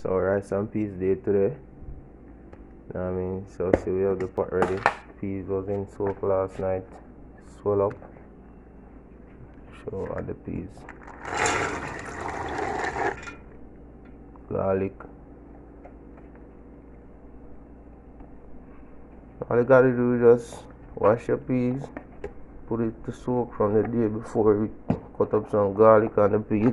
So rice and peas day today. You know what I mean? So see, we have the pot ready. Peas was in soak last night. Swell up. Show all the peas. Garlic. All you gotta do is just wash your peas, put it to soak from the day before. We cut up some garlic on the peas.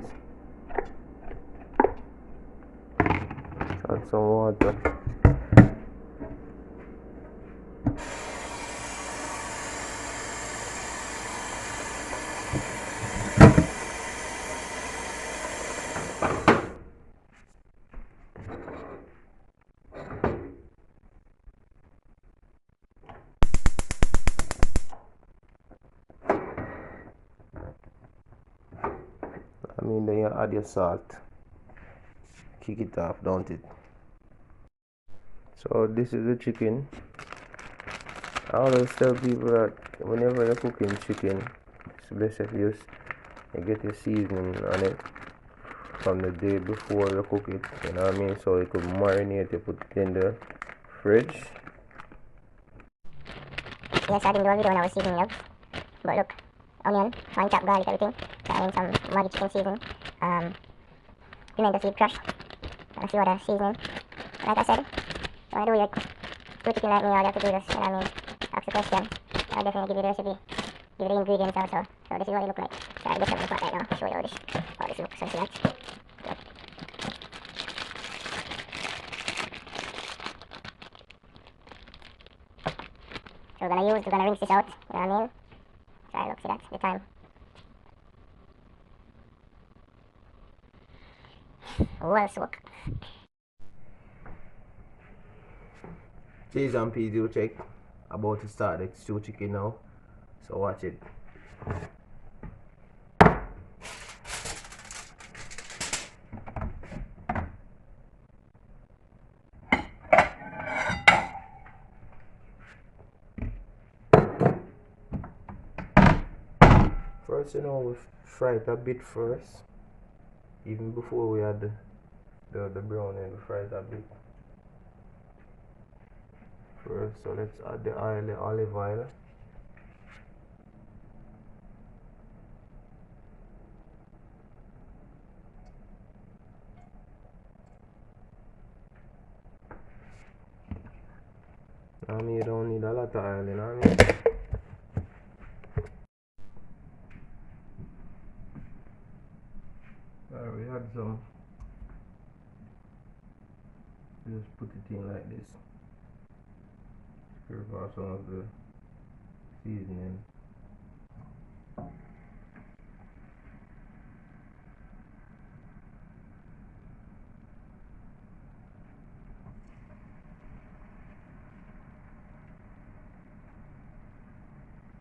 Add some water. Then you add your salt. Kick it off, don't it? So this is the chicken. I always tell people that whenever you're cooking chicken, it's best if you get your seasoning on it from the day before you cook it. You know what I mean? So you could marinate it, put it in the fridge. Yes, I didn't do a video on our seasoning up. But look, onion, one chopped garlic, everything. And some Maggi chicken seasoning. Pimento seed crush. And a few other seasoning. Like I said, when you do your chicken like me, all you have to do is, you know what I mean, ask the question. I'll definitely give you the recipe, give you the ingredients also. So this is what it looks like. So I'll get some of the pot right now, show you how this looks. So see that? Good. So we're gonna rinse this out, you know what I mean? So look, see that, the time. Well soak. Cheese and peas you check. About to start the stew chicken now. So watch it. First, you know, we fry it a bit first. Even before we add the browning, we fry it a bit first. So let's add the oil, the olive oil. I mean, you don't need a lot of oil, you know what I mean? Alright, we add some. Just put it in like this. Scrape off some of the seasoning.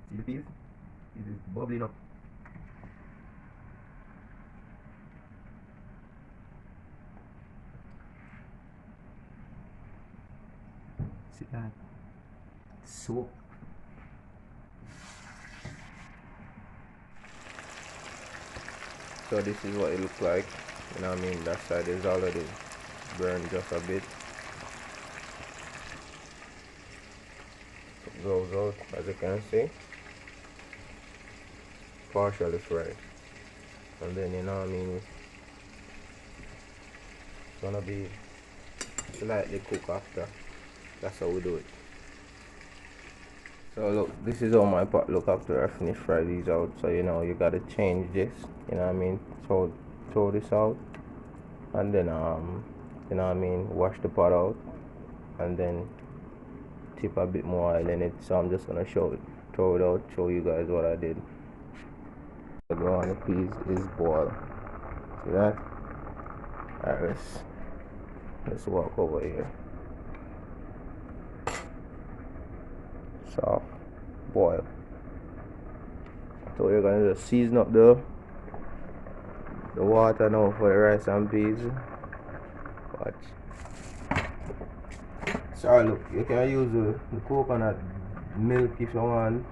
See the peas? It is bubbling up. See that? Soak. So this is what it looks like. You know what I mean? That side is already burned just a bit. It goes out, as you can see. Partially fried. And then, you know what I mean, it's gonna be slightly cooked after. That's how we do it. So look, this is how my pot look after I finish fry these out. So you know, you gotta change this, you know what I mean, throw this out, and then you know what I mean, wash the pot out, and then tip a bit more oil in it. So I'm just gonna throw it out, show you guys what I did. The ground peas is boiled. See that? Alright, let's walk over here. Soft boil. So we're gonna just season up the water now for the rice and peas. Watch. So look, you can use the coconut milk if you want.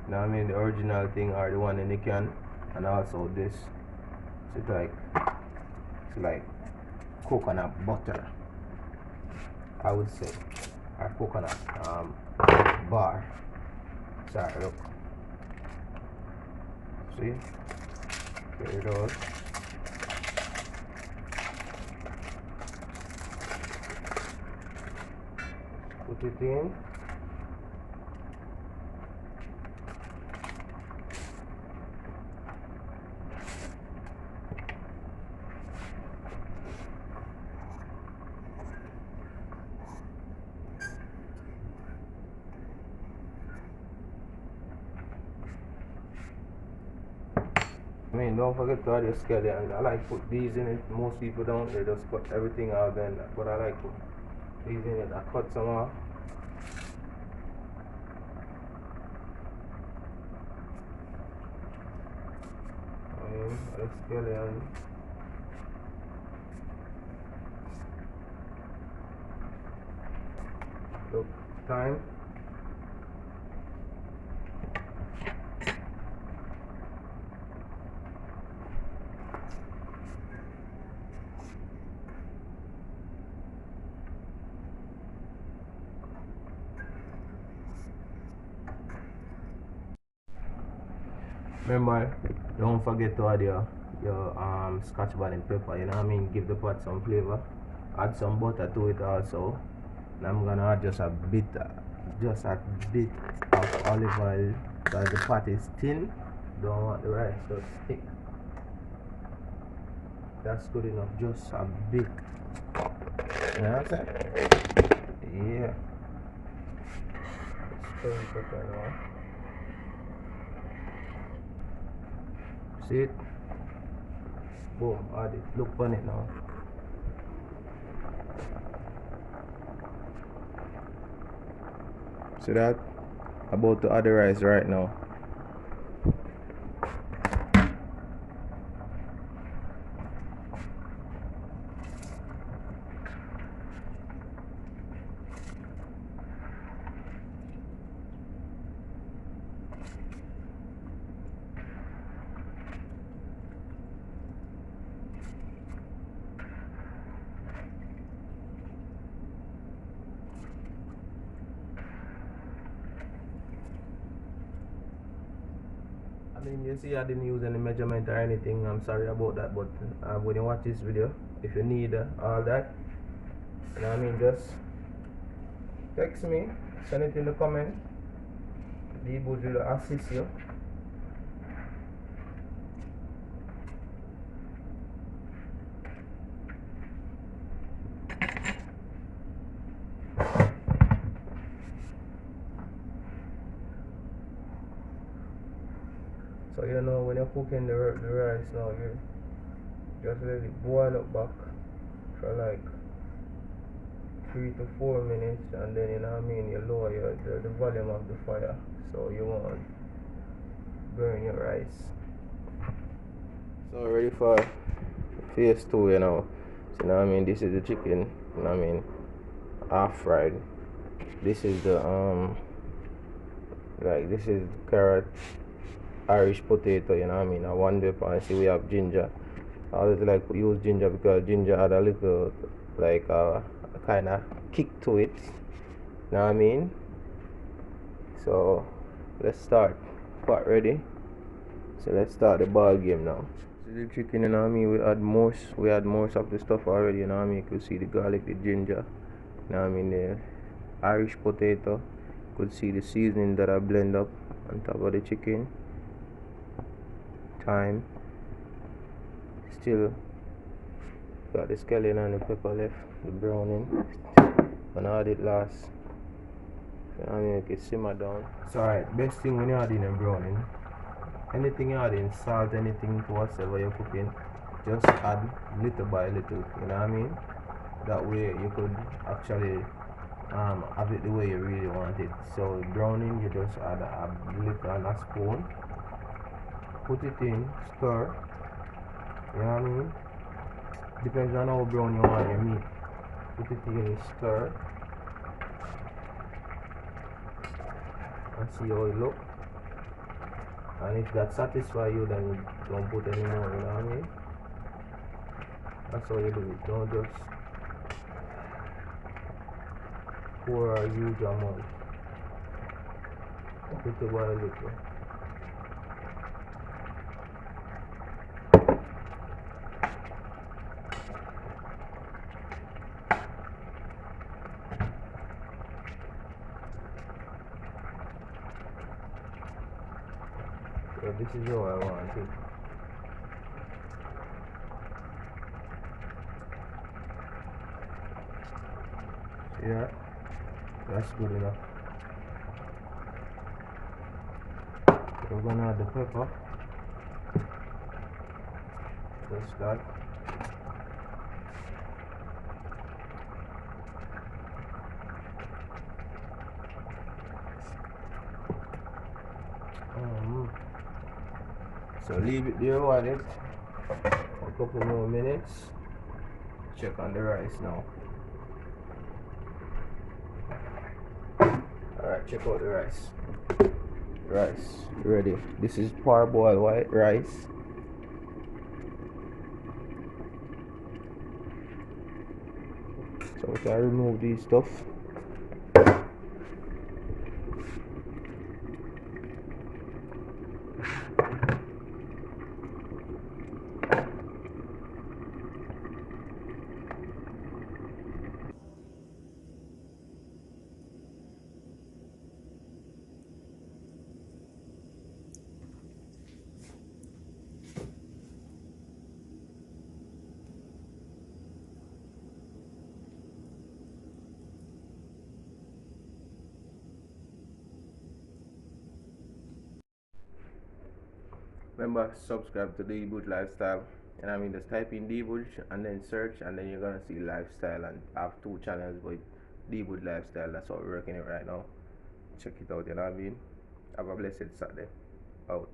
You know what I mean, the original thing or the one in the can, and also this. So it's like coconut butter, I would say, or coconut bar. Sorry, look. See? There it goes. Put it in. I mean, don't forget to add your scallion. I like put these in it. Most people don't. They just cut everything out then. But I like put these in it. I cut some off. The scallion. Look, time. Remember, don't forget to add your scotch bonnet pepper, you know what I mean? Give the pot some flavor. Add some butter to it also. And I'm gonna add just a bit of olive oil because the pot is thin. Don't want the rice to stick. That's good enough, just a bit. You know what I'm saying? Yeah. Stir it up right now. See it? Boom, add it. Look on it now. See that? About to add the rice right now. I mean, you see I didn't use any measurement or anything. I'm sorry about that, but when you watch this video, if you need all that, you know what I mean, just text me, send it in the comment. Deebuj will assist you. So you know when you're cooking the rice now, you just let it boil up back for like 3 to 4 minutes, and then you know what I mean, you lower the volume of the fire so you won't burn your rice. So ready for phase 2, you know. So you know what I mean, this is the chicken, you know what I mean, half fried. This is the this is carrot, Irish potato, you know what I mean, a one pepper, and see we have ginger. I always like to use ginger because ginger had a little like a kind of kick to it, you know what I mean. So let's start. Pot ready. So let's start the ball game now. This is the chicken, you know what I mean. We add most of the stuff already, you know what I mean. You could see the garlic, the ginger, you know what I mean, the Irish potato. You could see the seasoning that I blend up on top of the chicken. Thyme. Still got the scallion and the pepper left, the browning. And I add it last. You know what I mean, you can simmer down. So alright, best thing when you add in a browning, anything you add in, salt, anything to whatever you're cooking, just add little by little, you know what I mean? That way you could actually have it the way you really want it. So browning, you just add a little and a spoon, put it in, stir, you know what I mean? Depends on how brown you want your meat. Put it in, stir, and see how it look. And if that satisfies you, then don't put any more, you know what I mean? That's how you do it. Don't just pour a huge amount. Little by little. So this is how I want it. See that? That's good enough. We're gonna add the pepper. Just that. So leave it there on it a couple more minutes. Check on the rice now. Alright, check out the rice. Rice ready. This is parboiled white rice. So we can remove these stuff. Remember, subscribe to Deebuj Lifestyle. And I mean, just type in Deebuj and then search, and then you're gonna see lifestyle. And I have 2 channels, but Deebuj Lifestyle, that's what we're working it right now. Check it out, you know what I mean? Have a blessed Saturday. Out.